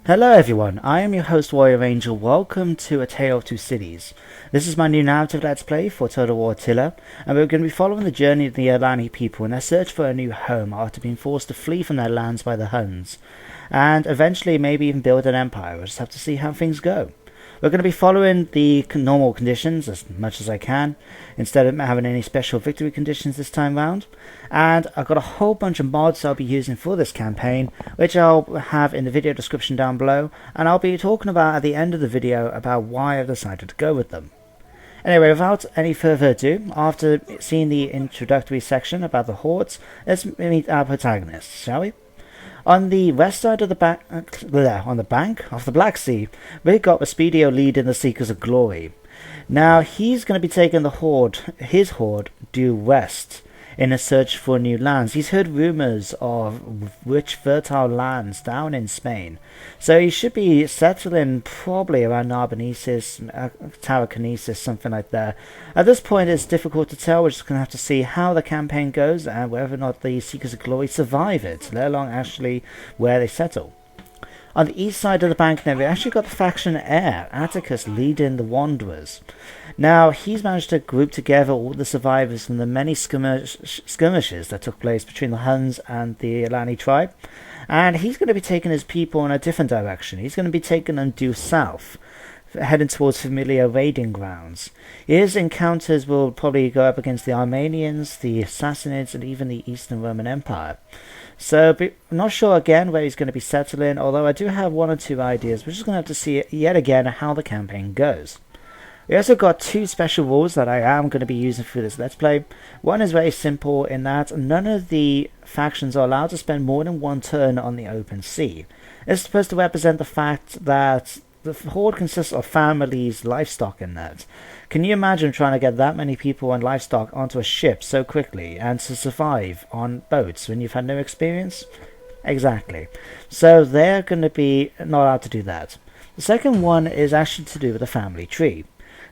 Hello everyone, I am your host Warrior Angel. Welcome to A Tale of Two Cities. This is my new narrative let's play for Total War Attila, and we're going to be following the journey of the Alani people in their search for a new home after being forced to flee from their lands by the Huns, and eventually maybe even build an empire. We'll just have to see how things go. We're going to be following the normal conditions as much as I can, instead of having any special victory conditions this time round. And I've got a whole bunch of mods I'll be using for this campaign, which I'll have in the video description down below, and I'll be talking about at the end of the video about why I've decided to go with them. Anyway, without any further ado, after seeing the introductory section about the hordes, let's meet our protagonists, shall we? On the west side of the bank of the Black Sea, we've got Respendial leading the Seekers of Glory. Now, he's going to be taking his horde due west in a search for new lands. He's heard rumours of rich, fertile lands down in Spain, so he should be settling probably around Narbonesis, Tarraconensis, something like that. At this point, it's difficult to tell. We're just going to have to see how the campaign goes and whether or not the Seekers of Glory survive it, let alone actually where they settle. On the east side of the bank now, we actually got the faction heir, Attaces, leading the Wanderers. Now, he's managed to group together all the survivors from the many skirmishes that took place between the Huns and the Alani tribe, and he's going to be taking his people in a different direction. He's going to be taking them due south, heading towards familiar raiding grounds. His encounters will probably go up against the Armenians, the Sassanids, and even the Eastern Roman Empire. So, I'm not sure again where he's going to be settling, although I do have one or two ideas. We're just going to have to see yet again how the campaign goes. We also got two special rules that I am going to be using for this Let's Play. One is very simple in that none of the factions are allowed to spend more than one turn on the open sea. It's supposed to represent the fact that the horde consists of families, livestock and that. Can you imagine trying to get that many people and livestock onto a ship so quickly and to survive on boats when you've had no experience? Exactly. So they're going to be not allowed to do that. The second one is actually to do with the family tree.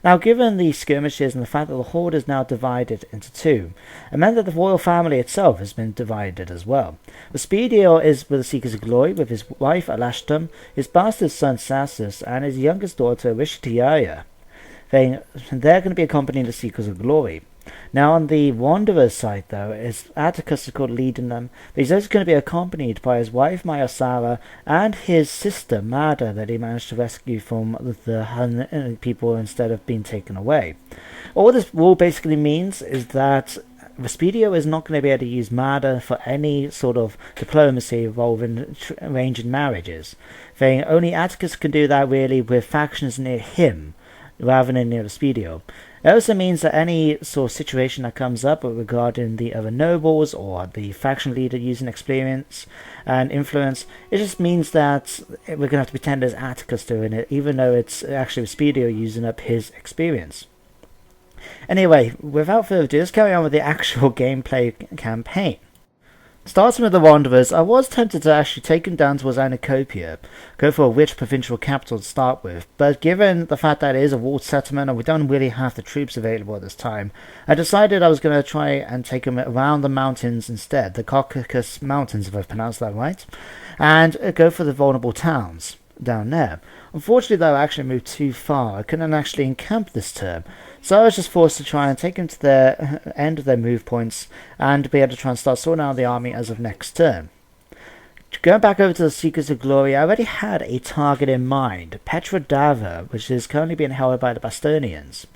Now, given the skirmishes and the fact that the horde is now divided into two, it meant that the royal family itself has been divided as well. Respendial is with the Seekers of Glory with his wife Alashtum, his bastard son Sassus, and his youngest daughter Rishtiaya. They're going to be accompanying the Seekers of Glory. Now, on the Wanderer's side, though, is Atticus is called leading them, but he's also going to be accompanied by his wife Mayasara and his sister Mada that he managed to rescue from the Hun people instead of being taken away. All this rule basically means is that Respendial is not going to be able to use Mada for any sort of diplomacy involving arranging marriages. Only Atticus can do that really with factions near him rather than near Respendial. It also means that any sort of situation that comes up regarding the other nobles or the faction leader using experience and influence, it just means that we're going to have to pretend there's Atticus doing it, even though it's actually Respendial using up his experience. Anyway, without further ado, let's carry on with the actual gameplay campaign. Starting with the Wanderers, I was tempted to actually take him down towards Anacopia, go for a rich provincial capital to start with, but given the fact that it is a walled settlement and we don't really have the troops available at this time, I decided I was going to try and take him around the mountains instead, the Caucasus mountains if I've pronounced that right, and go for the vulnerable towns down there. Unfortunately though, I actually moved too far. I couldn't actually encamp this turn, so I was just forced to try and take them to the end of their move points and be able to try and start sorting out the army as of next turn. Going back over to the Seekers of Glory, I already had a target in mind, Petrodava, which is currently being held by the Bastarnians.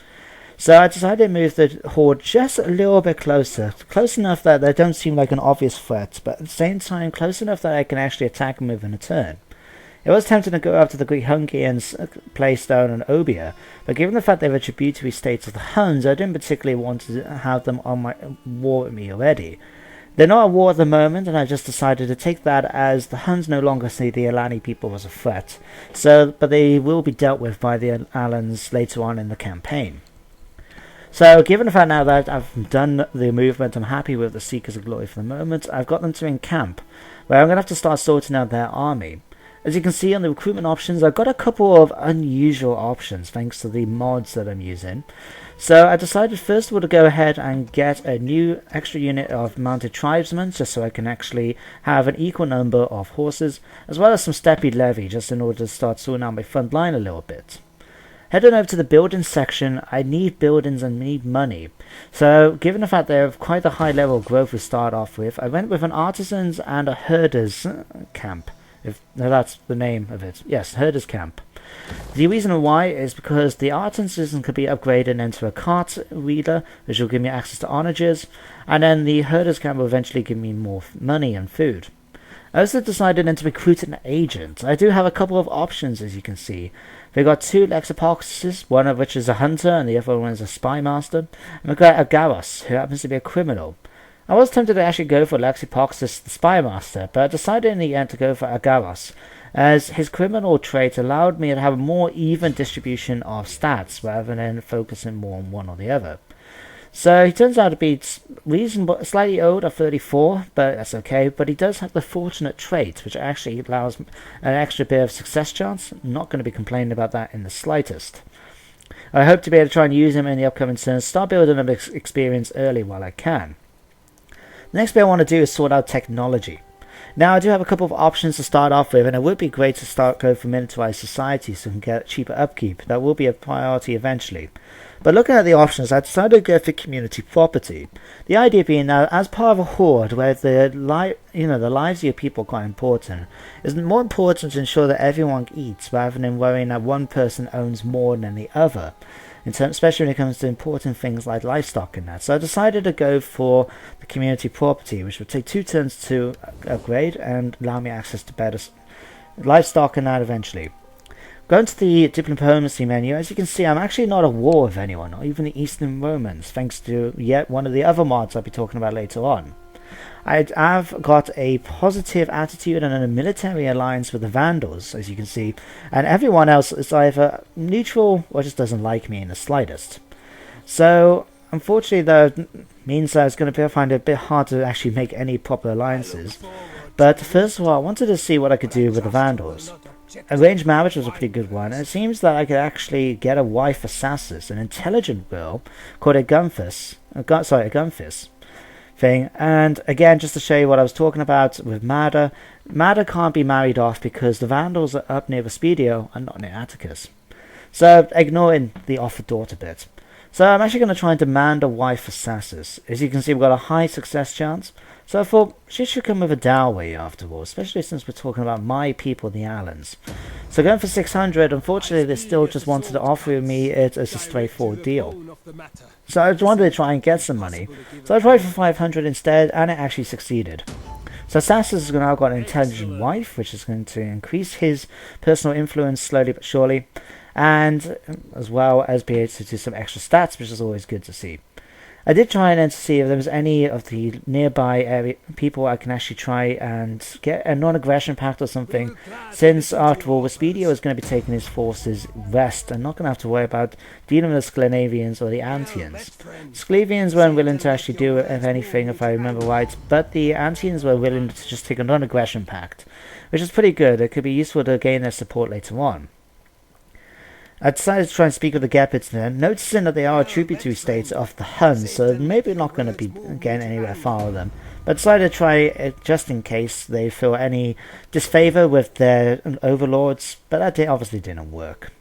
So I decided to move the horde just a little bit closer, close enough that they don't seem like an obvious threat, but at the same time close enough that I can actually attack them within a turn. It was tempting to go up to the Greek Hungarians' place down in Obia, but given the fact they were tributary states of the Huns, I didn't particularly want to have them on my war with me already. They're not at war at the moment, and I just decided to take that as the Huns no longer see the Alani people as a threat, but they will be dealt with by the Alans later on in the campaign. So, given the fact now that I've done the movement, I'm happy with the Seekers of Glory for the moment, I've got them to encamp, where I'm going to have to start sorting out their army. As you can see on the recruitment options, I've got a couple of unusual options thanks to the mods that I'm using. So I decided first of all to go ahead and get a new extra unit of mounted tribesmen, just so I can actually have an equal number of horses, as well as some steppe levy, just in order to start sorting out my front line a little bit. Heading over to the building section, I need buildings and need money. So given the fact they have quite a high level of growth to start off with, I went with an artisans and a herders camp. If that's the name of it. Yes, herders camp. The reason why is because the artisan could be upgraded into a cart reader, which will give me access to onagers, and then the herders camp will eventually give me more money and food. I also decided then to recruit an agent. I do have a couple of options, as you can see. We've got two Attaces, one of which is a hunter and the other one is a spy master. And we've got a Garros, who happens to be a criminal. I was tempted to actually go for Attaces, the spy master, but I decided in the end to go for Agaros, as his criminal trait allowed me to have a more even distribution of stats rather than focusing more on one or the other. So he turns out to be reasonable, slightly old at 34, but that's okay. But he does have the fortunate trait, which actually allows an extra bit of success chance. I'm not going to be complaining about that in the slightest. I hope to be able to try and use him in the upcoming turns, start building up experience early while I can. The next bit I want to do is sort out technology. Now I do have a couple of options to start off with, and it would be great to go for militarized society so we can get cheaper upkeep. That will be a priority eventually. But looking at the options, I decided to go for community property. The idea being that as part of a horde where the lives of your people are quite important, it's more important to ensure that everyone eats rather than worrying that one person owns more than the other. Especially when it comes to important things like livestock and that. So I decided to go for the community property, which would take 2 turns to upgrade and allow me access to better livestock and that eventually. Going to the diplomacy menu, as you can see, I'm actually not at war with anyone, not even the Eastern Romans, thanks to yet one of the other mods I'll be talking about later on. I've got a positive attitude and a military alliance with the Vandals, as you can see, and everyone else is either neutral or just doesn't like me in the slightest. So, unfortunately, that means that it's going to find it a bit hard to actually make any proper alliances. But first of all, I wanted to see what I could do with the Vandals. Arranged marriage was a pretty good one, and it seems that I could actually get a wife for Attaces, an intelligent girl called a Gunfis thing. And again, just to show you what I was talking about with Mada can't be married off because the Vandals are up near Respendial and not near Atticus. So ignoring the offered daughter bit. So I'm actually going to try and demand a wife for Attaces. As you can see, we've got a high success chance. So I thought she should come with a dowry after all, especially since we're talking about my people, the Alans. So going for 600, unfortunately they still just wanted to offer me it as a straightforward deal. So I wanted to try and get some money. So I tried for 500 instead, and it actually succeeded. So Attaces has now got an intelligent wife, which is going to increase his personal influence slowly but surely, and as well as be able to do some extra stats, which is always good to see. I did try and then to see if there was any of the nearby area people I can actually try and get a non-aggression pact or something, since after all Respendial is going to be taking his forces west and not going to have to worry about dealing with the Scandinavians or the Antians. Sclavians weren't willing to actually do anything if I remember right, but the Antians were willing to just take a non-aggression pact, which is pretty good. It could be useful to gain their support later on. I decided to try and speak with the Gepids then, noticing that they are a tributary state of the Huns, so maybe not going to be getting anywhere far with them. But I decided to try it just in case they feel any disfavour with their overlords, but that obviously didn't work.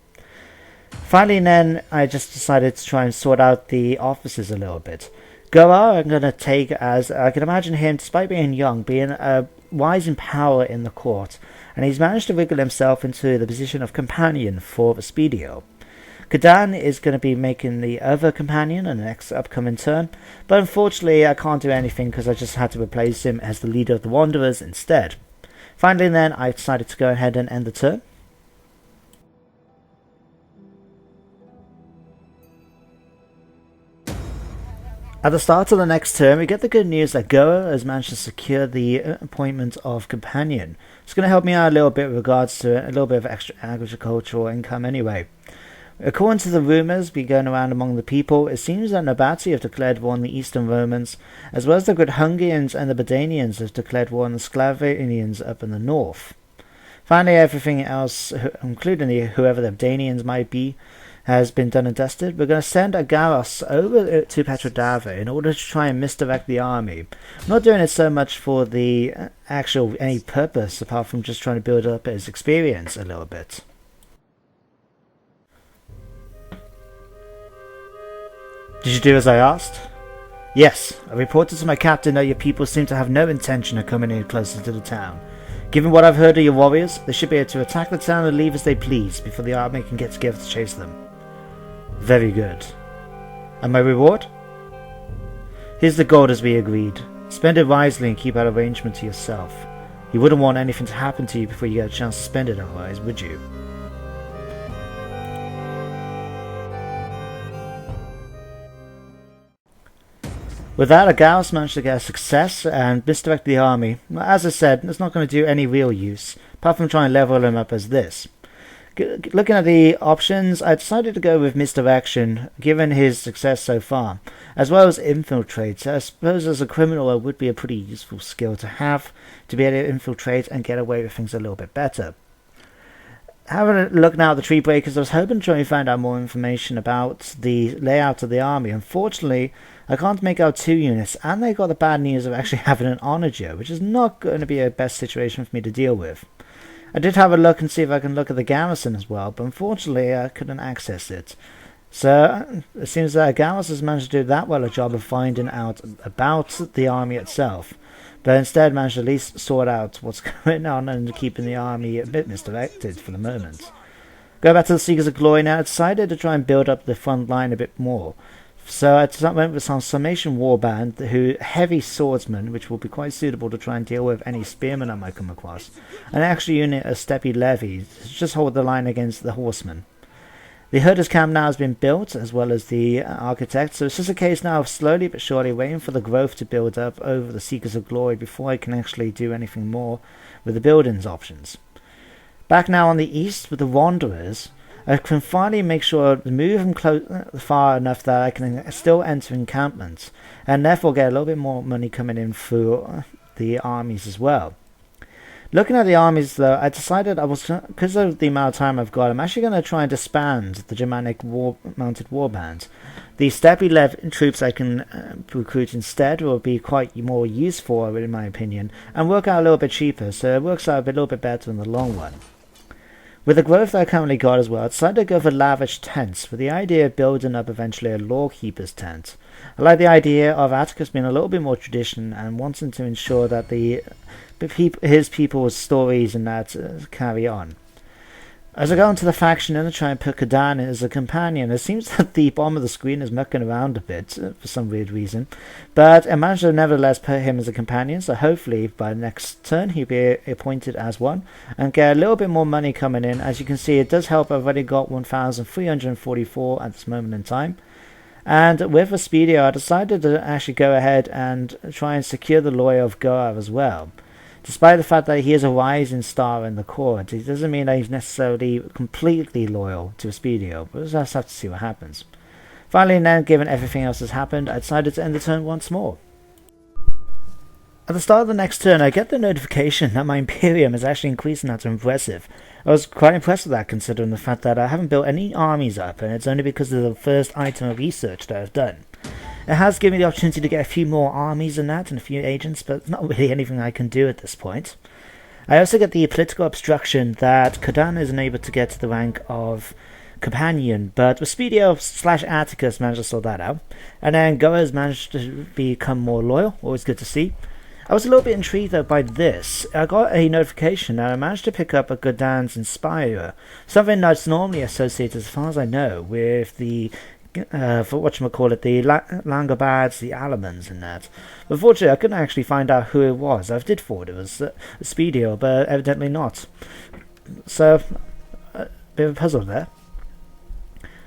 Finally then, I just decided to try and sort out the officers a little bit. Goa I'm going to take as, I can imagine him, despite being young, being a wise in power in the court, and he's managed to wriggle himself into the position of companion for Respendial. Kadan is going to be making the other companion in the next upcoming turn, but unfortunately I can't do anything because I just had to replace him as the leader of the Wanderers instead. Finally then, I decided to go ahead and end the turn. At the start of the next turn, we get the good news that Goa has managed to secure the appointment of Companion. It's going to help me out a little bit with regards to a little bit of extra agricultural income anyway. According to the rumours be going around among the people, it seems that Nabati have declared war on the Eastern Romans, as well as the good Hungarians and the Bastarnians have declared war on the Sclavonians up in the north. Finally, everything else, including whoever the Danians might be, has been done and dusted. We're going to send a Garros over to Petrodava in order to try and misdirect the army. I'm not doing it so much for the actual any purpose apart from just trying to build up his experience a little bit. Did you do as I asked? Yes, I reported to my captain that your people seem to have no intention of coming any closer to the town. Given what I've heard of your warriors, they should be able to attack the town and leave as they please before the army can get together to chase them. Very good. And my reward? Here's the gold as we agreed. Spend it wisely and keep that arrangement to yourself. You wouldn't want anything to happen to you before you get a chance to spend it otherwise, would you? With that, Agaos managed to get a success and misdirect the army. As I said, it's not going to do any real use, apart from trying to level him up as this. Looking at the options, I decided to go with misdirection, given his success so far, as well as infiltrate. I suppose as a criminal it would be a pretty useful skill to have, to be able to infiltrate and get away with things a little bit better. Having a look now at the tree breakers, I was hoping to try and find out more information about the layout of the army. Unfortunately, I can't make out 2 units, and they got the bad news of actually having an onager, which is not going to be a best situation for me to deal with. I did have a look and see if I can look at the garrison as well, but unfortunately I couldn't access it. So it seems that Garros has managed to do that well a job of finding out about the army itself, but instead managed to at least sort out what's going on and keeping the army a bit misdirected for the moment. Go back to the Seekers of Glory now. I decided to try and build up the front line a bit more. So I went with some Summation Warband, who heavy swordsman, which will be quite suitable to try and deal with any spearmen I might come across. An extra unit of Steppy Levy to just hold the line against the horsemen. The Herders camp now has been built, as well as the architect, so it's just a case now of slowly but surely waiting for the growth to build up over the Seekers of Glory before I can actually do anything more with the buildings options. Back now on the east with the Wanderers, I can finally make sure to move them far enough that I can still enter encampments, and therefore get a little bit more money coming in through the armies as well. Looking at the armies though, I decided because of the amount of time I've got, I'm actually going to try and disband the Germanic mounted warband. The Steppy Lev troops I can recruit instead will be quite more useful in my opinion, and work out a little bit cheaper, so it works out a little bit better in the long run. With the growth that I currently got as well, I decided to go for lavish tents, with the idea of building up eventually a lawkeeper's tent. I like the idea of Atticus being a little bit more tradition and wanting to ensure that his people's stories and that carry on. As I go into the faction and I try and put Kadan in as a companion, it seems that the bottom of the screen is mucking around a bit for some weird reason, but I managed to nevertheless put him as a companion, so hopefully by the next turn he'll be appointed as one and get a little bit more money coming in. As you can see, it does help. I've already got 1,344 at this moment in time, and with Respendial I decided to actually go ahead and try and secure the lawyer of Goa as well. Despite the fact that he is a rising star in the court, it doesn't mean that he's necessarily completely loyal to Respendial, but we'll just have to see what happens. Finally, then, given everything else has happened, I decided to end the turn once more. At the start of the next turn, I get the notification that my Imperium is actually increasing. That's impressive. I was quite impressed with that, considering the fact that I haven't built any armies up, and it's only because of the first item of research that I've done. It has given me the opportunity to get a few more armies and that, and a few agents, but not really anything I can do at this point. I also get the political obstruction that Kadan isn't able to get to the rank of companion, but Respendial / Atticus managed to sort that out, and then Goa's managed to become more loyal. Always good to see. I was a little bit intrigued though by this. I got a notification that I managed to pick up a Kadan's Inspirer, something that's normally associated, as far as I know, with the for whatchamacallit, the Langobards, the Alamans and that. But unfortunately I couldn't actually find out who it was. I did thought it was Respendial, but evidently not. So, a bit of a puzzle there.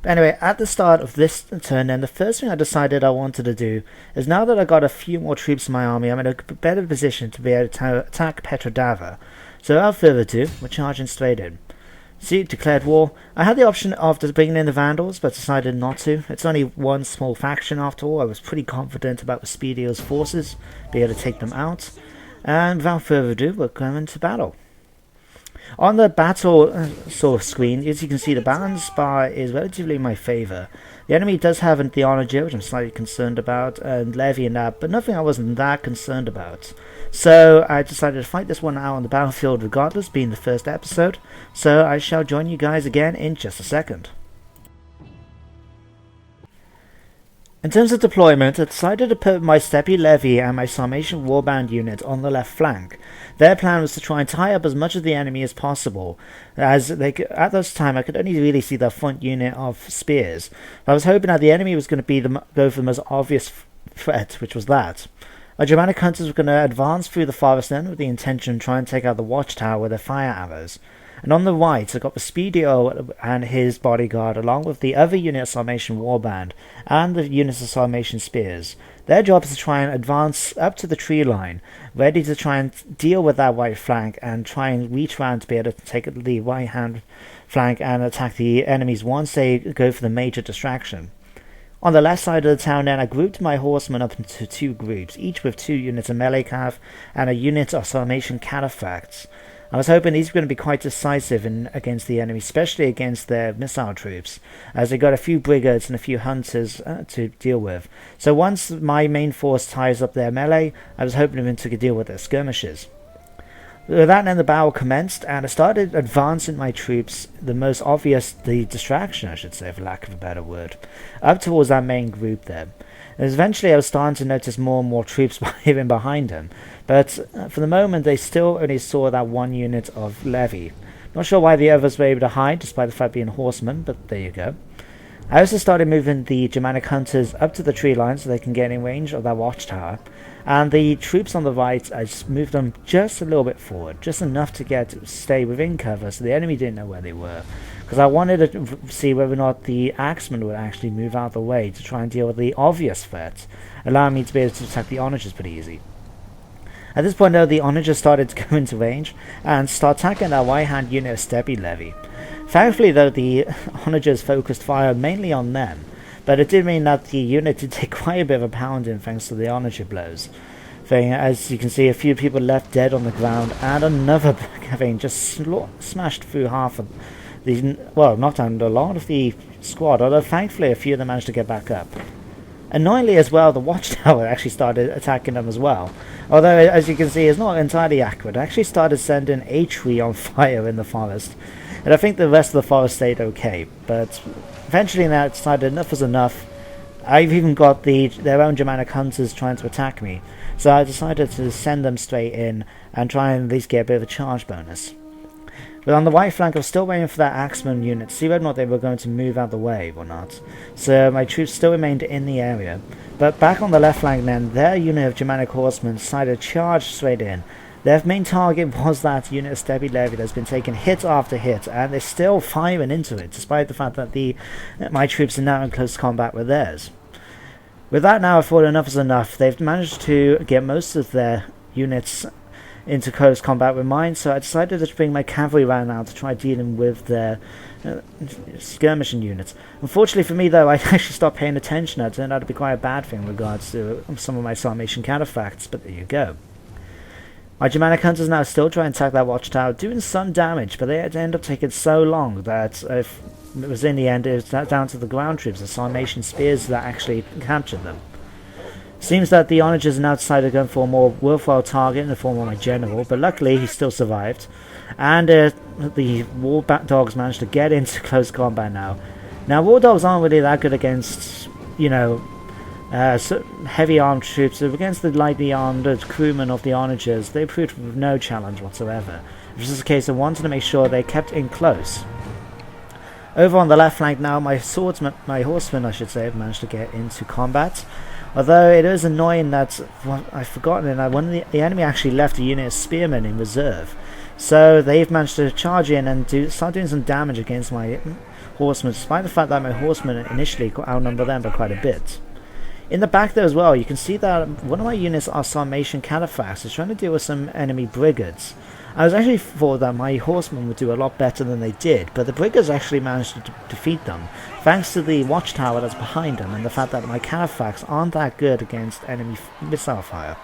But anyway, at the start of this turn then, the first thing I decided I wanted to do is, now that I got a few more troops in my army, I'm in a better position to be able to attack Petrodava. So without further ado, we're charging straight in. See, declared war. I had the option of just bringing in the Vandals, but decided not to. It's only one small faction after all. I was pretty confident about Respendial's forces, be able to take them out. And without further ado, we're going into battle. On the battle sort of screen, as you can see, the balance bar is relatively in my favour. The enemy does have the Onager, which I'm slightly concerned about, and Levy and that, but nothing I wasn't that concerned about. So I decided to fight this one out on the battlefield regardless, being the first episode. So I shall join you guys again in just a second. In terms of deployment, I decided to put my Steppe Levy and my Sarmatian Warband unit on the left flank. Their plan was to try and tie up as much of the enemy as possible, as at this time I could only really see their front unit of spears. But I was hoping that the enemy was going to go for the most obvious threat, which was that. My Germanic hunters were going to advance through the forest end with the intention of trying to take out the watchtower with their fire arrows. And on the right, I got Respendial and his bodyguard, along with the other unit of Sarmatian Warband and the units of Sarmatian Spears. Their job is to try and advance up to the tree line, ready to try and deal with that right flank and try and reach around to be able to take the right-hand flank and attack the enemies once they go for the major distraction. On the left side of the town then, I grouped my horsemen up into two groups, each with 2 units of melee cav and a unit of Sarmatian cataphracts. I was hoping these were going to be quite decisive against the enemy, especially against their missile troops, as they got a few brigads and a few hunters to deal with. So once my main force ties up their melee, I was hoping them to deal with their skirmishes. With that, then the battle commenced, and I started advancing my troops, the distraction, I should say, for lack of a better word, up towards that main group there. And eventually I was starting to notice more and more troops even behind him, but for the moment they still only saw that one unit of Levy. Not sure why the others were able to hide, despite the fact being horsemen, but there you go. I also started moving the Germanic hunters up to the tree line so they can get in range of that watchtower, and the troops on the right, I just moved them just a little bit forward, just enough to stay within cover so the enemy didn't know where they were, because I wanted to see whether or not the axemen would actually move out of the way to try and deal with the obvious threat, allowing me to be able to attack the onagers pretty easy. At this point though, the onagers started to go into range and start attacking that right-hand unit of Steppe Levy. Thankfully though, the onagers focused fire mainly on them, but it did mean that the unit did take quite a bit of a pounding thanks to the onager blows. As you can see, a few people left dead on the ground, and another having just smashed through half of knocked down a lot of the squad, although thankfully a few of them managed to get back up. Annoyingly as well, the watchtower actually started attacking them as well, although as you can see it's not entirely accurate. It actually started sending a tree on fire in the forest, and I think the rest of the forest stayed okay, but eventually now it decided enough was enough. I've even got their own Germanic hunters trying to attack me, so I decided to send them straight in and try and at least get a bit of a charge bonus. But on the right flank, I was still waiting for that axeman unit to see whether or not they were going to move out of the way or not. So my troops still remained in the area. But back on the left flank then, their unit of Germanic horsemen decided to charge straight in. Their main target was that unit of Steppe Levy that's been taking hit after hit, and they're still firing into it, despite the fact that my troops are now in close combat with theirs. With that now, I thought enough is enough. They've managed to get most of their units into close combat with mine, so I decided to bring my cavalry round now to try dealing with their skirmishing units. Unfortunately for me though, I actually stopped paying attention. It turned out to be quite a bad thing in regards to some of my Sarmatian cataphracts, but there you go. My Germanic hunters now still try and attack that watchtower, doing some damage, but they end up taking so long that if it was in the end, it was down to the ground troops, the Sarmatian spears, that actually captured them. Seems that the onagers now decided to go for a more worthwhile target in the form of my general, but luckily he still survived, and the war dogs managed to get into close combat now. Now war dogs aren't really that good against, heavy armed troops. Against the lightly armed crewmen of the onagers, they proved with no challenge whatsoever. It was just a case of wanting to make sure they kept in close. Over on the left flank now, my horsemen I should say, have managed to get into combat. Although it is annoying that, I've forgotten that the enemy actually left a unit of spearmen in reserve. So they've managed to charge in and start doing some damage against my horsemen, despite the fact that my horsemen initially outnumber them by quite a bit. In the back there as well, you can see that one of my units are Sarmatian cataphracts is trying to deal with some enemy brigads. I was actually thought that my horsemen would do a lot better than they did, but the brigads actually managed to defeat them, thanks to the watchtower that's behind them and the fact that my cataphracts aren't that good against enemy missile fire.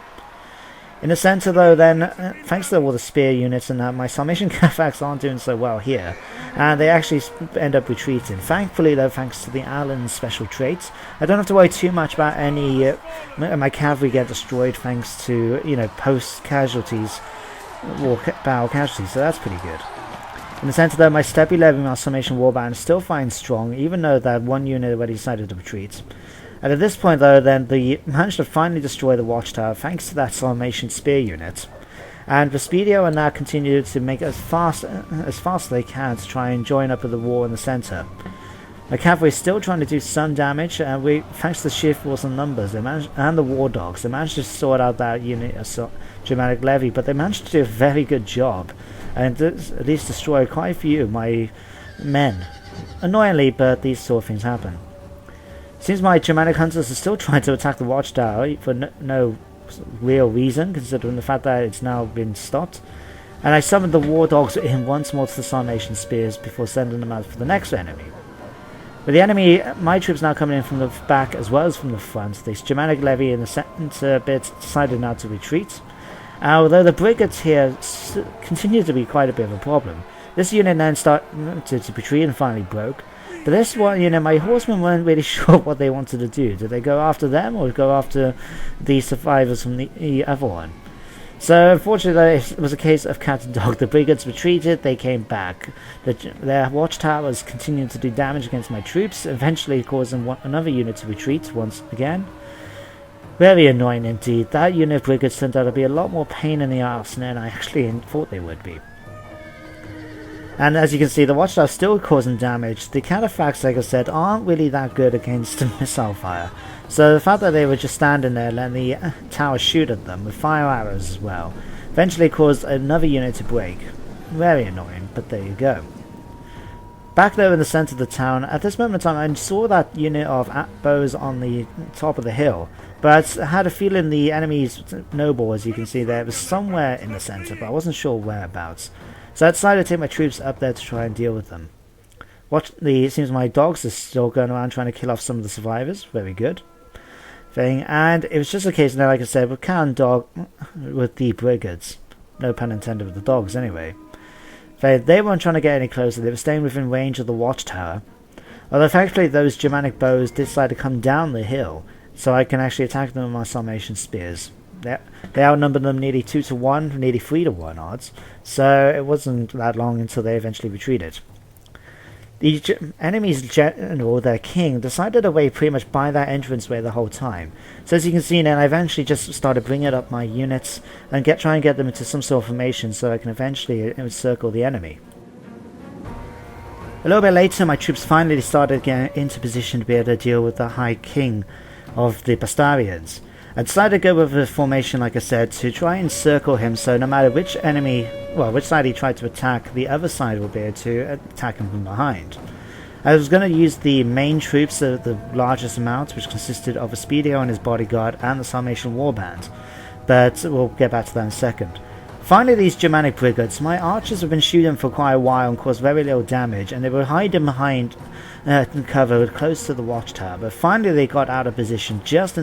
In the centre though then, thanks to all the spear units and that, my Sarmatian Cathars aren't doing so well here. And they actually end up retreating. Thankfully though, thanks to the Alan's special traits, I don't have to worry too much about any, my cavalry get destroyed thanks to, you know, post-casualties, war battle casualties, so that's pretty good. In the centre though, my Step 11 my Sarmatian warband is still fine strong, even though that one unit already decided to retreat. And at this point though, then they managed to finally destroy the watchtower thanks to that Sarmatian spear unit. And Respendial and now continue to make as fast as they can to try and join up with the war in the centre. My cavalry is still trying to do some damage, and thanks to the sheer force and numbers, and the war dogs, they managed to sort out that unit of Germanic levy, but they managed to do a very good job, and at least destroy quite a few of my men. Annoyingly, but these sort of things happen. Seems my Germanic hunters are still trying to attack the watchtower for no real reason, considering the fact that it's now been stopped. And I summoned the war dogs in once more to the Sarmatian spears before sending them out for the next enemy. With the enemy, my troops now coming in from the back as well as from the front, this Germanic levy in the centre bit decided now to retreat. Although the brigades here continue to be quite a bit of a problem. This unit then started to retreat and finally broke. But this one, you know, my horsemen weren't really sure what they wanted to do. Did they go after them or go after the survivors from the other one? So unfortunately it was a case of cat and dog. The brigades retreated, they came back. Their watchtowers continued to do damage against my troops, eventually causing another unit to retreat once again. Very annoying indeed. That unit of brigades turned out to be a lot more pain in the arse than I actually thought they would be. And as you can see, the watchtowers still causing damage. The Cathars, like I said, aren't really that good against missile fire. So the fact that they were just standing there letting the tower shoot at them with fire arrows as well eventually caused another unit to break. Very annoying, but there you go. Back though in the centre of the town, at this moment in time I saw that unit of bows on the top of the hill, but I had a feeling the enemy's noble, as you can see there, was somewhere in the centre, but I wasn't sure whereabouts. So I decided to take my troops up there to try and deal with them. It seems my dogs are still going around trying to kill off some of the survivors. Very good. And it was just a case now, like I said, with cat and dog with the brigades. No pun intended with the dogs anyway. They weren't trying to get any closer, they were staying within range of the watchtower. Although thankfully those Germanic bows decide to come down the hill, so I can actually attack them with my Sarmatian spears. They outnumbered them nearly 2 to 1, nearly 3 to 1 odds, so it wasn't that long until they eventually retreated. The enemy's general, their king, decided to wait pretty much by that entranceway the whole time. So as you can see now, I eventually just started bringing up my units and try and get them into some sort of formation so I can eventually encircle the enemy. A little bit later, my troops finally started getting into position to be able to deal with the High King of the Bastarnians. I decided to go with a formation, like I said, to try and circle him so no matter which which side he tried to attack, the other side will be able to attack him from behind. I was going to use the main troops, the largest amount, which consisted of Respendial and his bodyguard and the Sarmatian warband, but we'll get back to that in a second. Finally, these Germanic brigades, my archers have been shooting for quite a while and caused very little damage, and they were hiding behind cover close to the watchtower, but finally they got out of position just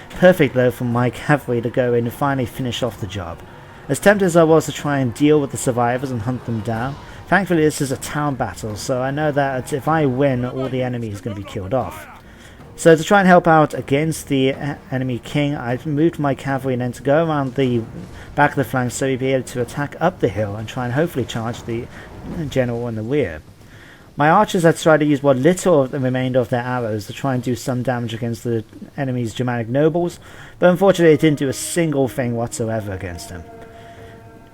perfect though for my cavalry to go in and finally finish off the job. As tempted as I was to try and deal with the survivors and hunt them down, thankfully this is a town battle, so I know that if I win, all the enemy is going to be killed off. So to try and help out against the enemy king, I moved my cavalry and then to go around the back of the flank so he'd be able to attack up the hill and try and hopefully charge the general in the rear. My archers had tried to use what little remained of their arrows to try and do some damage against the enemy's Germanic nobles, but unfortunately it didn't do a single thing whatsoever against him.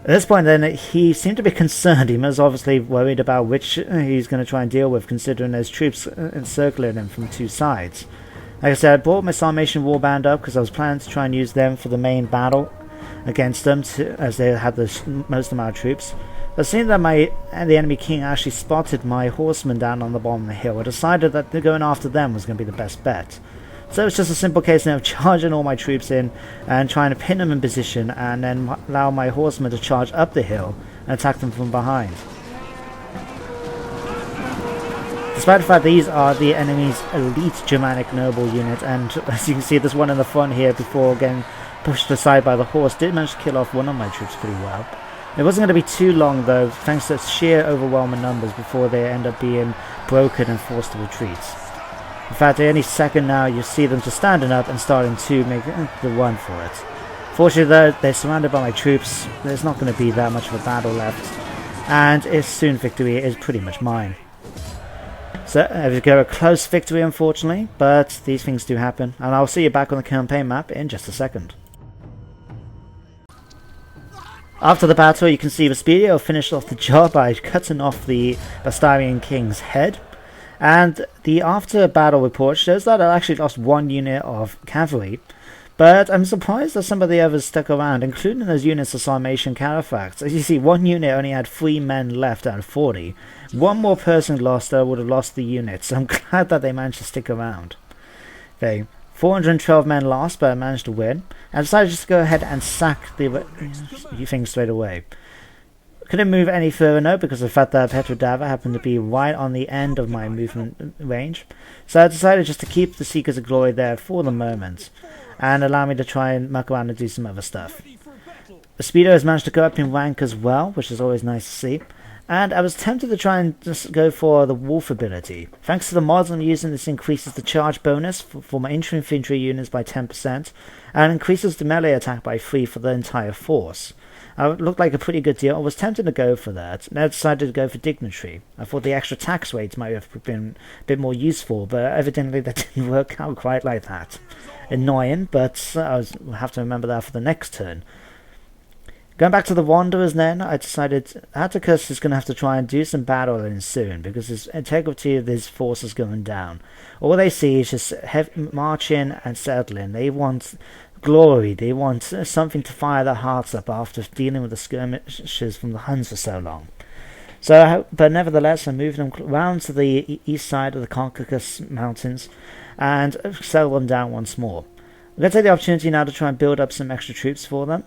At this point then, he seemed to be concerned. He was obviously worried about which he's going to try and deal with, considering there's troops encircling him from two sides. Like I said, I brought my Sarmatian warband up because I was planning to try and use them for the main battle against them, as they had the most amount of troops. But seeing that the enemy king actually spotted my horsemen down on the bottom of the hill, I decided that going after them was going to be the best bet. So it's just a simple case now of charging all my troops in and trying to pin them in position and then allow my horsemen to charge up the hill and attack them from behind. Despite the fact these are the enemy's elite Germanic noble unit, and as you can see there's one in the front here before getting pushed aside by the horse did manage to kill off one of my troops pretty well. It wasn't going to be too long though, thanks to sheer overwhelming numbers before they end up being broken and forced to retreat. In fact, any second now you see them just standing up and starting to make the run for it. Fortunately though, they're surrounded by my troops, there's not going to be that much of a battle left, and its soon victory is pretty much mine. So, we got a close victory unfortunately, but these things do happen, and I'll see you back on the campaign map in just a second. After the battle, you can see Respendial finished off the job by cutting off the Bastarnian king's head, and the after battle report shows that I actually lost one unit of cavalry, but I'm surprised that some of the others stuck around, including those units of Sarmatian Carafacts. As you see, one unit only had 3 men left out of 40. One more person lost, I would have lost the unit, so I'm glad that they managed to stick around. Okay, 412 men lost, but I managed to win. I decided just to go ahead and sack the things straight away. Couldn't move any further now because of the fact that Petrodava happened to be right on the end of my movement range. So I decided just to keep the Seekers of Glory there for the moment and allow me to try and muck around and do some other stuff. The Speedo has managed to go up in rank as well, which is always nice to see. And I was tempted to try and just go for the Wolf ability. Thanks to the mods I'm using, this increases the charge bonus for my infantry units by 10% and increases the melee attack by 3 for the entire force. It looked like a pretty good deal. I was tempted to go for that, and I decided to go for Dignitary. I thought the extra tax rates might have been a bit more useful, but evidently that didn't work out quite like that. Annoying, but I'll have to remember that for the next turn. Going back to the Wanderers then, I decided Atticus is going to have to try and do some battling soon, because his integrity of his force is going down. All they see is just marching and settling. They want glory, they want something to fire their hearts up after dealing with the skirmishes from the Huns for so long. But nevertheless, I moved them round to the east side of the Caucasus mountains and settle them down once more. I'm going to take the opportunity now to try and build up some extra troops for them.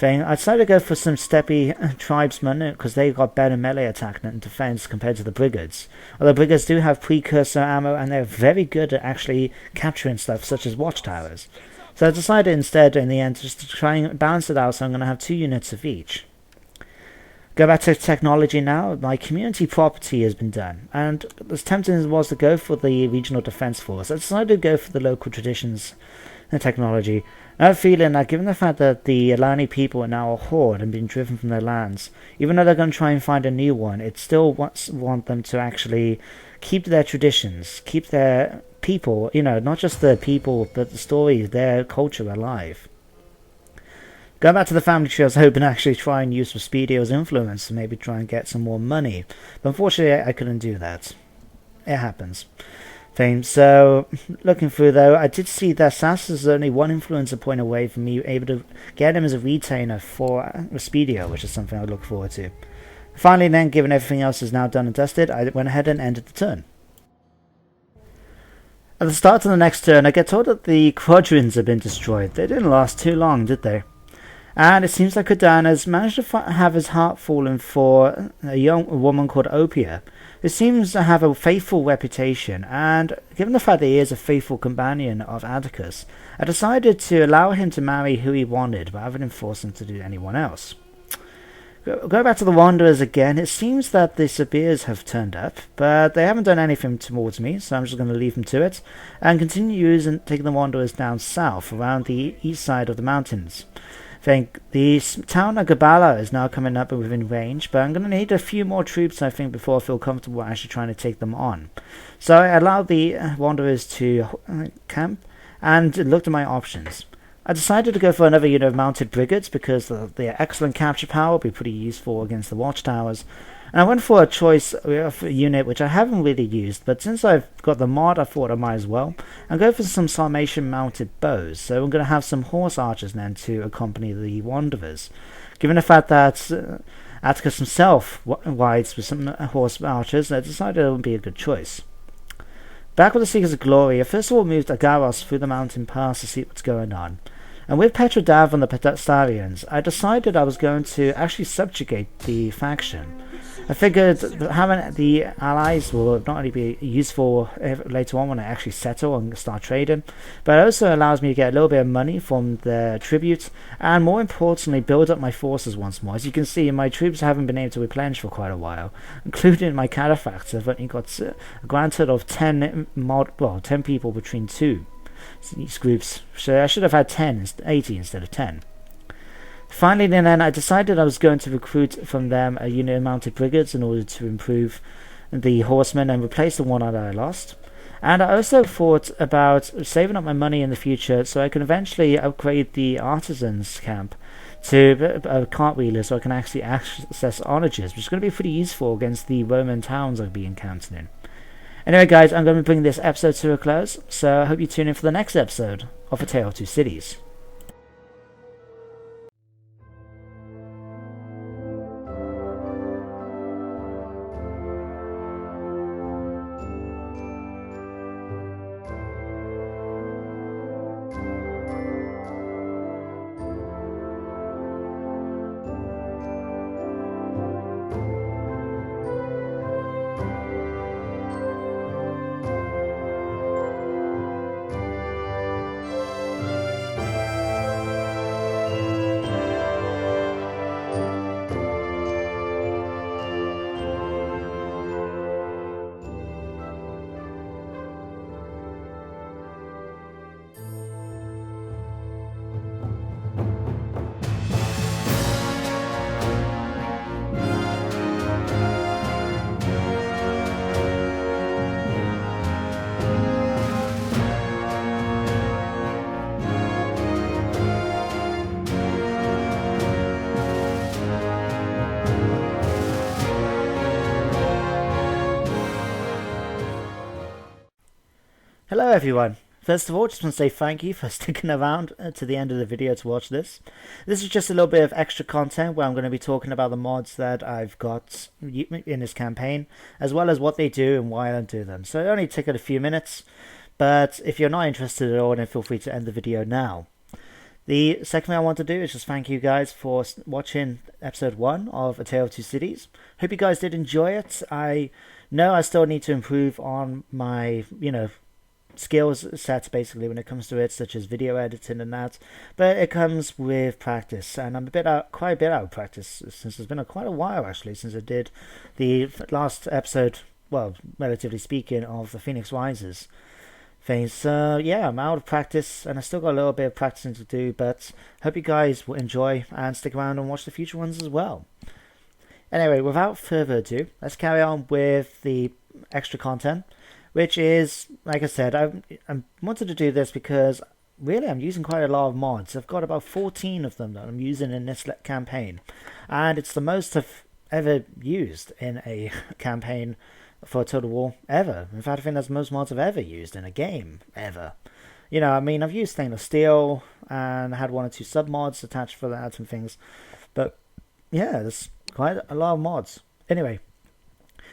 I decided to go for some steppe tribesmen because they got better melee attack and defense compared to the brigads. Although brigads do have precursor ammo and they're very good at actually capturing stuff such as watchtowers. So I decided instead in the end just to try and balance it out, so I'm going to have 2 units of each. Go back to technology now. My community property has been done, and as tempting as it was to go for the regional defense force, I decided to go for the local traditions and technology. I have a feeling that given the fact that the Alani people are now a horde and being driven from their lands, even though they're going to try and find a new one, it still want them to actually keep their traditions, keep their people, not just the people, but the stories, their culture alive. Going back to the family tree, I was hoping to actually try and use Respendial's influence to maybe try and get some more money, but unfortunately I couldn't do that. It happens. So, looking through though, I did see that Sass is only 1 influencer point away from me able to get him as a retainer for Respendial, which is something I look forward to. Finally then, given everything else is now done and dusted, I went ahead and ended the turn. At the start of the next turn, I get told that the quadrants have been destroyed. They didn't last too long, did they? And it seems like Kudan has managed to have his heart fallen for a young woman called Opia, who seems to have a faithful reputation, and given the fact that he is a faithful companion of Atticus, I decided to allow him to marry who he wanted rather than force him to do anyone else. Go back to the Wanderers again. It seems that the Sabirs have turned up, but they haven't done anything towards me, so I'm just going to leave them to it, and continue taking the Wanderers down south, around the east side of the mountains. The town of Gabala is now coming up within range, but I'm going to need a few more troops, I think, before I feel comfortable actually trying to take them on. So I allowed the Wanderers to camp and looked at my options. I decided to go for another unit of mounted brigades because their excellent capture power will be pretty useful against the watchtowers. And I went for a choice unit which I haven't really used, but since I've got the mod I thought I might as well. And go for some Sarmatian mounted bows, so I'm going to have some horse archers then to accompany the Wanderers. Given the fact that Atticus himself rides with some horse archers, I decided it would be a good choice. Back with the Seekers of Glory, I first of all moved Agaros through the mountain pass to see what's going on. And with Petrodav and the Bastarnians, I decided I was going to actually subjugate the faction. I figured having the allies will not only be useful later on when I actually settle and start trading, but it also allows me to get a little bit of money from the tribute, and more importantly build up my forces once more. As you can see, my troops haven't been able to replenish for quite a while, including my cataphracts. I've only got a grand total of 10 people between these groups, so I should have had 80 instead of 10. Finally, then I decided I was going to recruit from them a unit of mounted brigades in order to improve the horsemen and replace the one that I lost. And I also thought about saving up my money in the future so I can eventually upgrade the artisans camp to a cart wheeler so I can actually access onages, which is going to be pretty useful against the Roman towns I'll be encountering. Anyway guys, I'm going to bring this episode to a close, so I hope you tune in for the next episode of A Tale of Two Cities. Hello everyone. First of all, just want to say thank you for sticking around to the end of the video to watch this. This is just a little bit of extra content where I'm going to be talking about the mods that I've got in this campaign, as well as what they do and why I do them. So it only took a few minutes, but if you're not interested at all, then feel free to end the video now. The second thing I want to do is just thank you guys for watching episode 1 of A Tale of Two Cities. Hope you guys did enjoy it. I know I still need to improve on my, skills sets basically when it comes to it, such as video editing and that, but it comes with practice, and I'm quite a bit out of practice since it's been quite a while actually since I did the last episode, well, relatively speaking, of the Phoenix Rises thing. So yeah, I'm out of practice and I still got a little bit of practicing to do, but hope you guys will enjoy and stick around and watch the future ones as well. Anyway, without further ado, let's carry on with the extra content, which is, like I said, I wanted to do this because really I'm using quite a lot of mods. I've got about 14 of them that I'm using in this campaign, and it's the most I've ever used in a campaign for Total War ever. In fact, I think that's the most mods I've ever used in a game ever. I've used stainless steel and had 1 or 2 sub mods attached for that and things, but yeah, there's quite a lot of mods. Anyway,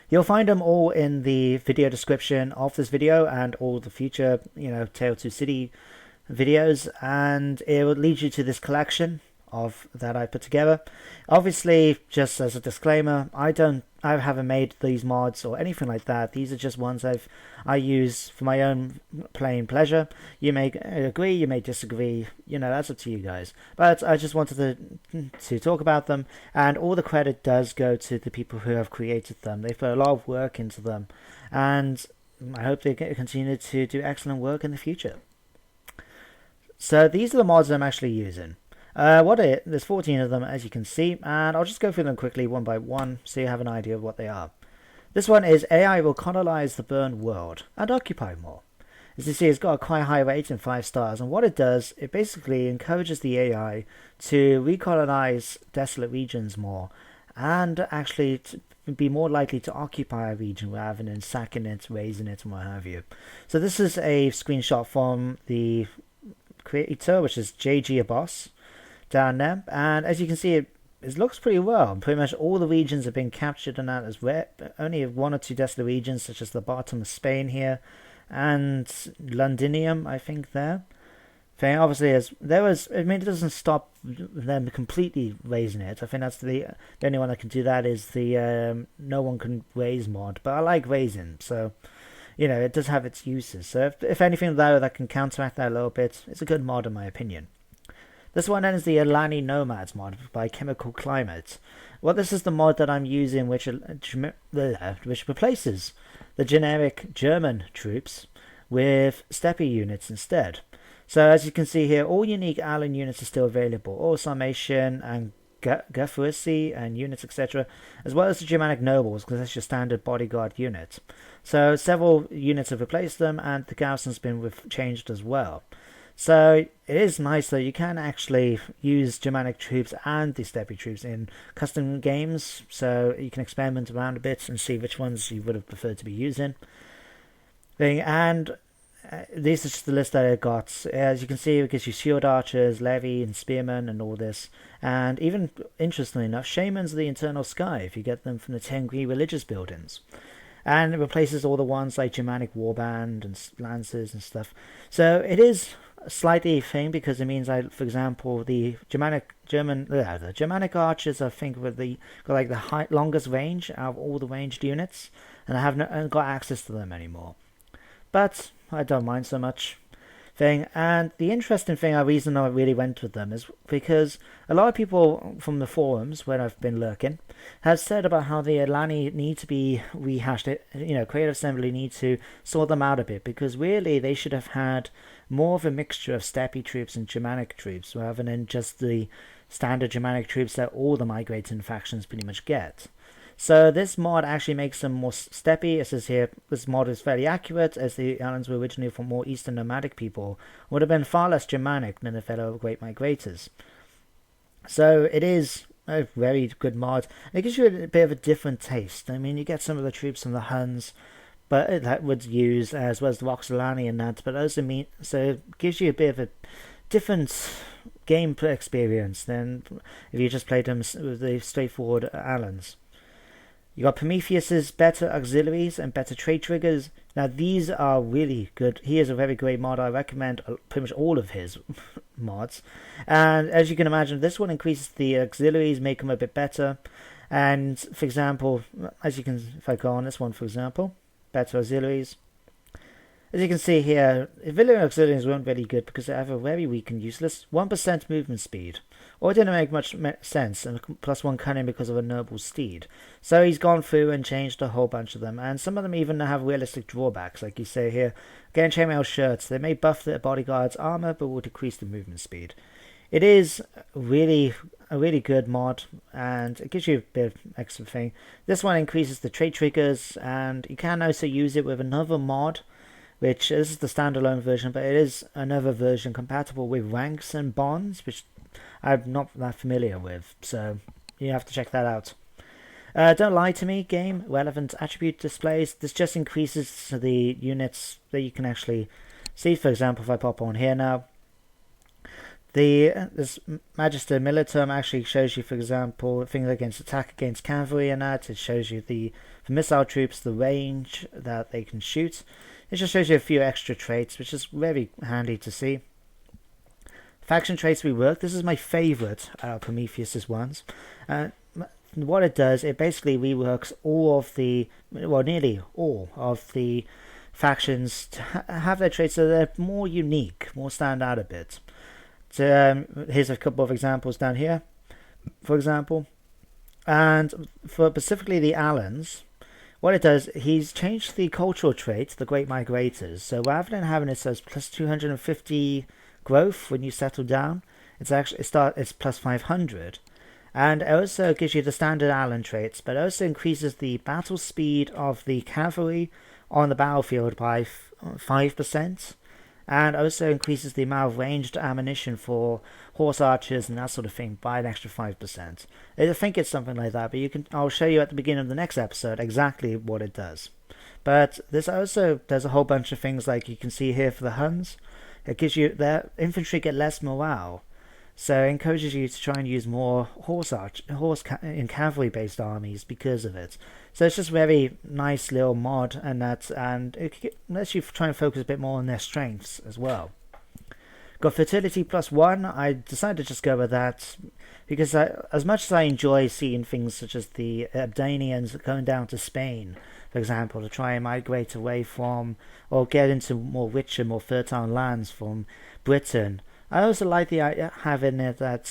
you'll find them all in the video description of this video and all the future, Tale of Two City videos, and it will lead you to this collection that I put together. Obviously, just as a disclaimer, I haven't made these mods or anything like that. These are just ones I use for my own playing pleasure. You may agree, you may disagree, that's up to you guys. But I just wanted to talk about them, and all the credit does go to the people who have created them. They've put a lot of work into them, and I hope they continue to do excellent work in the future. So these are the mods I'm actually using. There's 14 of them, as you can see, and I'll just go through them quickly one by one so you have an idea of what they are. This one is AI will colonize the burned world and occupy more. As you see, it's got a quite high rating, 5 stars, and what it does, it basically encourages the AI to recolonize desolate regions more and actually to be more likely to occupy a region rather than sacking it, razing it, and what have you. So this is a screenshot from the creator, which is JG Boss, down there, and as you can see, it looks pretty well. Pretty much all the regions have been captured, and that is rare. Only 1 or 2 desolate regions, such as the bottom of Spain here, and Londinium, I think there. thing. Obviously, I mean, it doesn't stop them completely raising it. I think that's the only one that can do that is the no one can raise mod. But I like raising, so it does have its uses. So if anything though that can counteract that a little bit, it's a good mod in my opinion. This one then is the Alani Nomads mod by Chemical Climate. Well, this is the mod that I'm using, which replaces the generic German troops with steppe units instead. So as you can see here, all unique Allen units are still available, all Sarmatian and Gafursi and units, etc., as well as the Germanic nobles, because that's your standard bodyguard unit. So several units have replaced them, and the garrison's been changed as well. So it is nice that you can actually use Germanic troops and the steppe troops in custom games, so you can experiment around a bit and see which ones you would have preferred to be using. And this is just the list that I got. As you can see, it gives you shield archers, levy, and spearmen, and all this. And even, interestingly enough, shamans of the internal sky, if you get them from the Tengri religious buildings. And it replaces all the ones like Germanic warband and lancers and stuff. So it is a slightly thing, because it means, for example, the Germanic archers, I think, got like the longest range out of all the ranged units, and I haven't got access to them anymore. But I don't mind so much. And the interesting reason I really went with them is because a lot of people from the forums where I've been lurking have said about how the Alani need to be rehashed. Creative Assembly need to sort them out a bit, because really they should have had more of a mixture of steppe troops and Germanic troops rather than just the standard Germanic troops that all the migrating factions pretty much get. So this mod actually makes them more steppe. It says here, this mod is fairly accurate, as the islands were originally from more eastern nomadic people, would have been far less Germanic than the fellow Great Migrators. So it is a very good mod. It gives you a bit of a different taste. I mean, you get some of the troops from the Huns, but that would use, as well as the Alani and that, but also so it gives you a bit of a different gameplay experience than if you just played them with the straightforward Allans. You got Prometheus's better auxiliaries and better trade triggers. Now these are really good. He is a very great mod. I recommend pretty much all of his mods. And as you can imagine, this one increases the auxiliaries, make them a bit better. And for example, if I go on this one, for example, better auxiliaries. As you can see here, villain auxiliaries weren't really good because they have a very weak and useless 1% movement speed. Or it didn't make much sense, and +1 cunning because of a noble steed. So he's gone through and changed a whole bunch of them, and some of them even have realistic drawbacks, like you say here. Again, chainmail shirts, they may buff the bodyguard's armor, but will decrease the movement speed. It is a really good mod, and it gives you a bit of extra thing. This one increases the trade triggers, and you can also use it with another mod, which this is the standalone version, but it is another version compatible with ranks and bonds, which I'm not that familiar with, so you have to check that out. Don't lie to me, game. Relevant attribute displays. This just increases the units that you can actually see. For example, if I pop on here now, this Magister Militum actually shows you, for example, things against attack against cavalry and that. It shows you for missile troops, the range that they can shoot. It just shows you a few extra traits, which is very handy to see. Faction traits rework. This is my favourite out of Prometheus's ones. What it does, it basically reworks nearly all of the factions to have their traits so they're more unique, more stand out a bit. So, here's a couple of examples down here, for example. And for specifically the Allans, what it does, he's changed the cultural trait, the Great Migrators. So rather than having it as plus 250 growth when you settle down, it's plus 500. And it also gives you the standard Allan traits, but also increases the battle speed of the cavalry on the battlefield by 5%. And also increases the amount of ranged ammunition for horse archers and that sort of thing by an extra 5%. I think it's something like that, but I'll show you at the beginning of the next episode exactly what it does. But this also does a whole bunch of things, like you can see here for the Huns. It gives you their infantry get less morale, so it encourages you to try and use more horse and cavalry based armies because of it. So it's just a very nice little mod, and it lets you try and focus a bit more on their strengths as well. Got fertility +1. I decided to just go with that because as much as I enjoy seeing things such as the Abdanians going down to Spain, for example, to try and migrate away from or get into more richer, more fertile lands from Britain, I also like the idea having it that,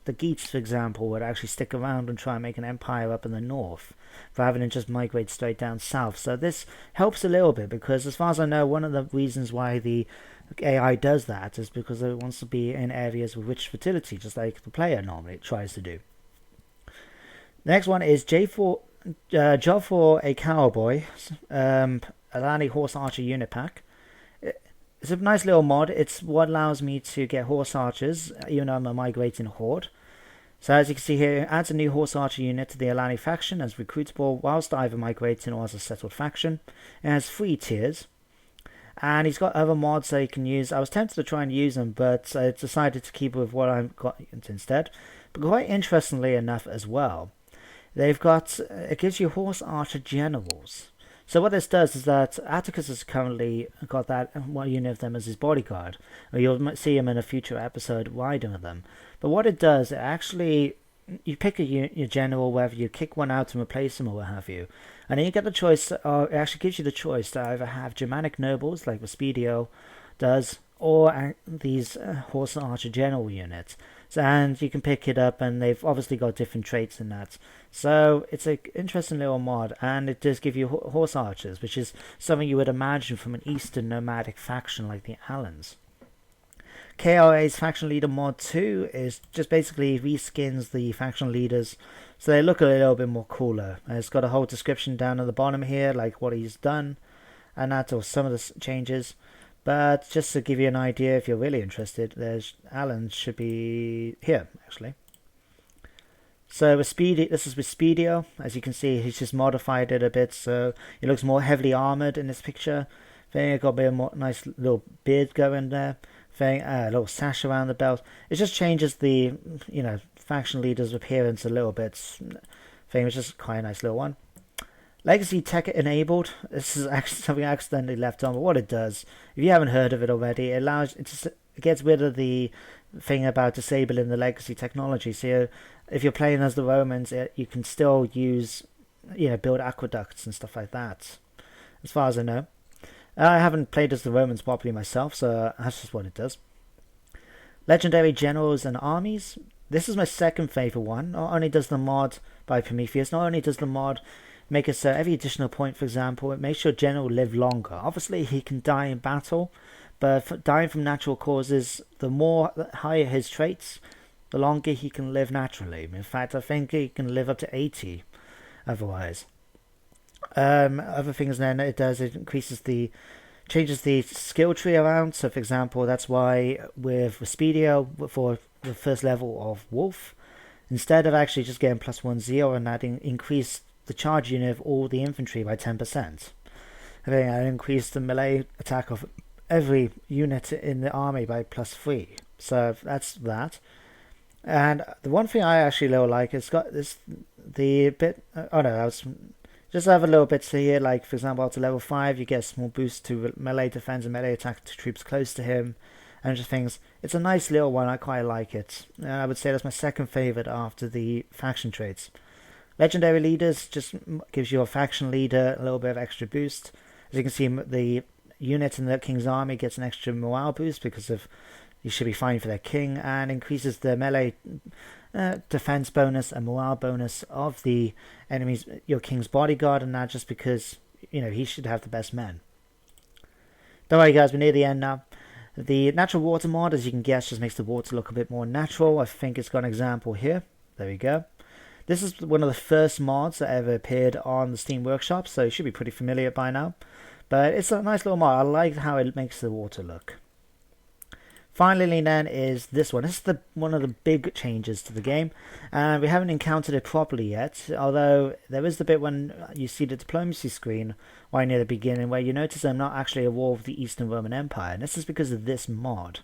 the Geats, for example, would actually stick around and try and make an empire up in the north, rather than just migrate straight down south. So this helps a little bit, because as far as I know, one of the reasons why the AI does that is because it wants to be in areas with rich fertility, just like the player normally tries to do. The next one is Job for a Cowboy, Alani Horse Archer Unit Pack. It's a nice little mod. It's what allows me to get horse archers, even though I'm a migrating horde. So as you can see here, it adds a new horse archer unit to the Alani faction as recruitable whilst either migrating or as a settled faction. It has 3 tiers. And he's got other mods that you can use. I was tempted to try and use them, but I decided to keep with what I've got instead. But quite interestingly enough as well, it gives you horse archer generals. So what this does is that Attaces has currently got one unit of them as his bodyguard. Or you'll see him in a future episode riding with them. But what it does, you pick your general, whether you kick one out and replace him or what have you. And then you get the choice, or it actually gives you the choice to either have Germanic nobles, like Respendial does, or these horse archer general units. And you can pick it up, and they've obviously got different traits in that. So it's an interesting little mod, and it does give you horse archers, which is something you would imagine from an eastern nomadic faction like the Alans. KRA's Faction Leader Mod 2 is just basically reskins the faction leaders so they look a little bit more cooler. And it's got a whole description down at the bottom here, like what he's done, and that's or some of the changes. But just to give you an idea, if you're really interested, Alan should be here, actually. So this is Respendial. As you can see, he's just modified it a bit, so he looks more heavily armoured in this picture. Then got a bit of more nice little beard going there. Then a little sash around the belt. It just changes the, faction leader's appearance a little bit. Then it's just quite a nice little one. Legacy Tech enabled. This is actually something I accidentally left on, but what it does, if you haven't heard of it already, it gets rid of the thing about disabling the legacy technology. So if you're playing as the Romans, you can still use, build aqueducts and stuff like that, as far as I know. I haven't played as the Romans properly myself, so that's just what it does. Legendary Generals and Armies. This is my second favourite one. Not only does the mod by Prometheus, not only does the mod make it so every additional point, for example, it makes your general live longer. Obviously, he can die in battle, but dying from natural causes, the higher his traits, the longer he can live naturally. In fact, I think he can live up to 80 otherwise. Other things then it does, it changes the skill tree around. So, for example, that's why with Respendial, for the first level of Wolf, instead of actually just getting +1/0 and adding increased the charge unit of all the infantry by 10%. I think I increased the melee attack of every unit in the army by +3. So that's that. And the one thing I actually really like, it's got just have a little bit here, like for example, up to level 5, you get a small boost to melee defense and melee attack to troops close to him, and just things. It's a nice little one, I quite like it. I would say that's my second favourite after the faction traits. Legendary Leaders just gives you a faction leader a little bit of extra boost. As you can see, the unit in the King's army gets an extra morale boost because of you should be fighting for their king, and increases the melee defense bonus and morale bonus of the enemies, your king's bodyguard, and that just because he should have the best men. Don't worry guys, we're near the end now. The natural water mod, as you can guess, just makes the water look a bit more natural. I think it's got an example here. There we go. This is one of the first mods that ever appeared on the Steam Workshop, so you should be pretty familiar by now. But it's a nice little mod. I like how it makes the water look. Finally then is this one. This is one of the big changes to the game, and we haven't encountered it properly yet, although there is the bit when you see the diplomacy screen right near the beginning where you notice I'm not actually at war with the Eastern Roman Empire, and this is because of this mod.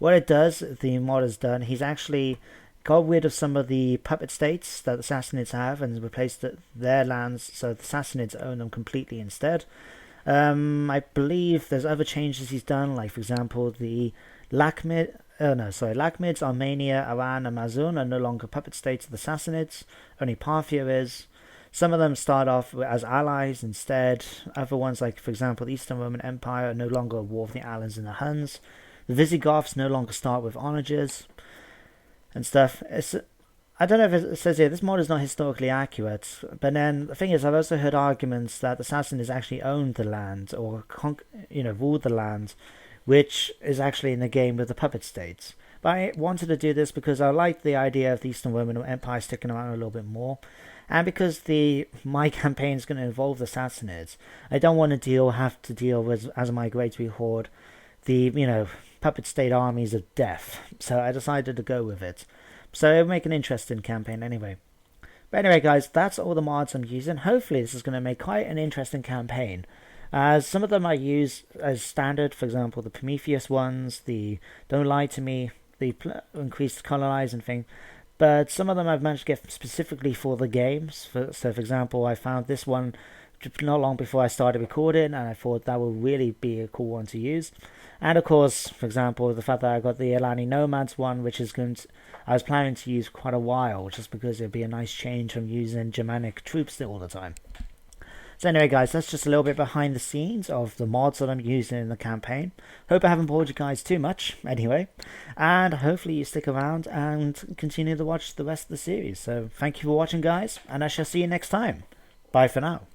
What it does, the mod has done, he's actually got rid of some of the puppet states that the Sassanids have and replaced their lands, so the Sassanids own them completely instead. I believe there's other changes he's done, like for example the Lakhmids, Armenia, Iran, and Mazun are no longer puppet states of the Sassanids. Only Parthia is. Some of them start off as allies instead. Other ones, like for example the Eastern Roman Empire, are no longer at war with the Alans and the Huns. The Visigoths no longer start with onagers and stuff. I don't know if it says here, this mod is not historically accurate, but then the thing is, I've also heard arguments that the Sassanids actually owned the land, or ruled the land, which is actually in the game with the puppet states. But I wanted to do this because I liked the idea of the Eastern Roman Empire sticking around a little bit more, and because my campaign is going to involve the Sassanids, I don't want to have to deal with, as a migratory horde, the puppet state armies of death. So I decided to go with it. So it'll make an interesting campaign anyway. But anyway, guys, that's all the mods I'm using. Hopefully this is going to make quite an interesting campaign. Some of them I use as standard, for example, the Prometheus ones, the Don't Lie to Me, the increased colonizing thing. But some of them I've managed to get specifically for the games. So, for example, I found this one not long before I started recording, and I thought that would really be a cool one to use. And of course, for example, the fact that I got the Alani Nomads one, which is I was planning to use quite a while, just because it'd be a nice change from using Germanic troops all the time. So anyway, guys, that's just a little bit behind the scenes of the mods that I'm using in the campaign. Hope I haven't bored you guys too much, anyway. And hopefully you stick around and continue to watch the rest of the series. So thank you for watching, guys, and I shall see you next time. Bye for now.